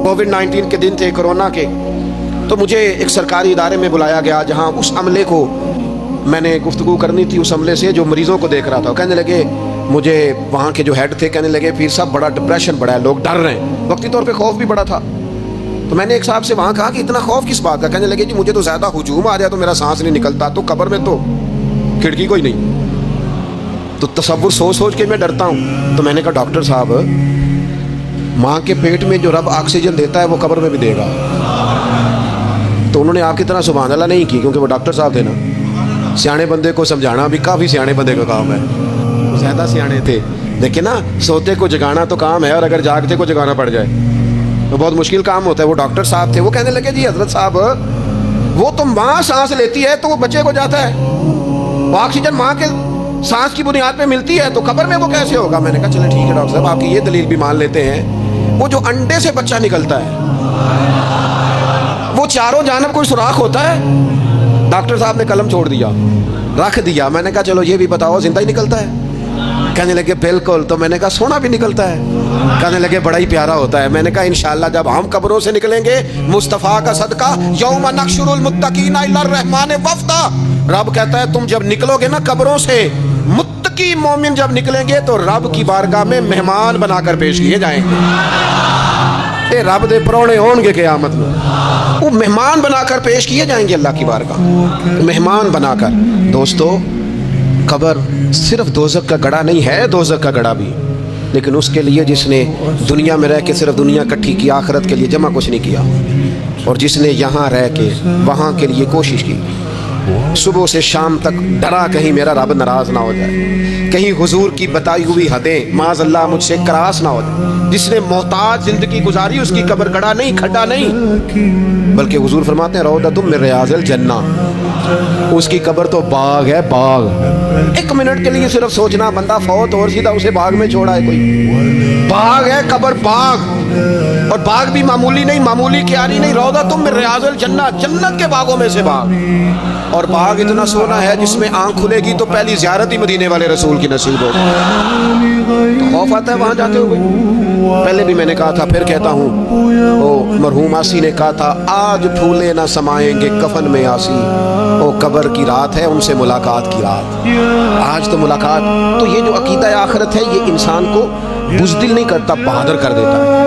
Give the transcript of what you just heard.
कोविड-19 के दिन थे, कोरोना के, तो मुझे एक सरकारी इदारे में बुलाया गया जहाँ उस अमले को मैंने गुफ्तगू करनी थी, उस अमले से जो मरीज़ों को देख रहा था। कहने लगे, मुझे वहाँ के जो हेड थे कहने लगे, पीर साहब बड़ा डिप्रेशन बढ़ा है, लोग डर रहे हैं। वक्ती तौर पे खौफ भी बड़ा था। तो मैंने एक साहब से वहाँ कहा कि इतना खौफ किस बात का? कहने लगे, जी मुझे तो ज़्यादा हुजूम आ जाए तो मेरा सांस नहीं निकलता, तो कब्र में तो खिड़की कोई नहीं, तो तसव्वुर सोच सोच के मैं डरता हूँ। तो मैंने कहा, डॉक्टर साहब माँ के पेट में जो रब ऑक्सीजन देता है वो कब्र में भी देगा। तो उन्होंने आपकी तरह सुभान अल्लाह नहीं की, क्योंकि वो डॉक्टर साहब थे ना। सियाने बंदे को समझाना भी काफ़ी सियाने बंदे का काम है, वो ज़्यादा सियाने थे। देखिए ना, सोते को जगाना तो काम है, और अगर जागते को जगाना पड़ जाए तो बहुत मुश्किल काम होता है। वो डॉक्टर साहब थे, वो कहने लगे, जी हजरत साहब वो तो माँ सांस लेती है तो वो बच्चे को जाता है, वो ऑक्सीजन माँ के सांस की बुनियाद पे मिलती है, तो कब्र में वो कैसे होगा? मैंने कहा चलो ठीक है डॉक्टर साहब, आपकी ये दलील भी मान लेते हैं। वो जो अंडे से बच्चा निकलता है, वो चारों जानब कोई सुराख होता है? डॉक्टर साहब ने कलम छोड़ दिया, रख दिया। मैंने कहा चलो ये भी बताओ, जिंदा ही निकलता है? कहने लगे बिल्कुल। तो मैंने कहा सोना भी निकलता है? कहने लगे बड़ा ही प्यारा होता है। मैंने कहा इंशाअल्लाह जब हम कब्रों से निकलेंगे, मुस्तफ़ा का सदका, यौम नहशुरुल मुत्तकीना इलर रहमान वफ्दा, रब कहता है तुम जब निकलोगे ना कब्रों से, मुत्तकी मोमिन जब निकलेंगे तो रब की बारगाह में मेहमान बनाकर पेश किए जाएंगे। रब दे परौने होंगे क़यामत में, वो मेहमान बनाकर पेश किए जाएंगे अल्लाह की बारगाह, मेहमान बनाकर। दोस्तों, कब्र सिर्फ दोज़ख का गड़ा नहीं है, दोज़ख का गड़ा भी, लेकिन उसके लिए जिसने दुनिया में रह के सिर्फ दुनिया इकट्ठी की, आखिरत के लिए जमा कुछ नहीं किया, और जिसने यहाँ रह के वहाँ के लिए कोशिश की, सुबह से शाम तक डरा कहीं मेरा रब नाराज़ ना हो जाए, कहीं हुजूर की बताई हुई हदें माज़अल्लाह मुझसे क्रॉस ना हो जाए। जिसने मोहताज ज़िंदगी गुजारी, उसकी कब्र गड़ा नहीं, खड्डा नहीं, बल्कि हुजूर फरमाते हैं रौदतुम मिन रियाज़िल जन्ना, उसकी कब्र तो बाग है, बाग। एक मिनट के लिए सिर्फ सोचना, बंदा फौत और सीधा उसे बाग में छोड़ा है कोई, बाग है कब्र, बाग। और बाग भी मामूली नहीं, मामूली क्यारी नहीं, रौदतुम मिन रियाज़िल जन्ना, जन्नत के बागों में से बाग। और बाग इतना सोना है जिसमें आंख खुलेगी तो पहली ज़ियारत ही मदीने वाले रसूल की नसीब हो। तो खौफ आता है वहाँ जाते हुए। पहले भी मैंने कहा था, फिर कहता हूँ, ओ मरहूम आसी ने कहा था, आज फूले ना समाएंगे कफन में आसी, ओ कब्र की रात है उनसे मुलाकात की रात। आज तो मुलाकात। तो ये जो अकीदा आखिरत है, ये इंसान को बुज़दिल नहीं करता, बहादुर कर देता है।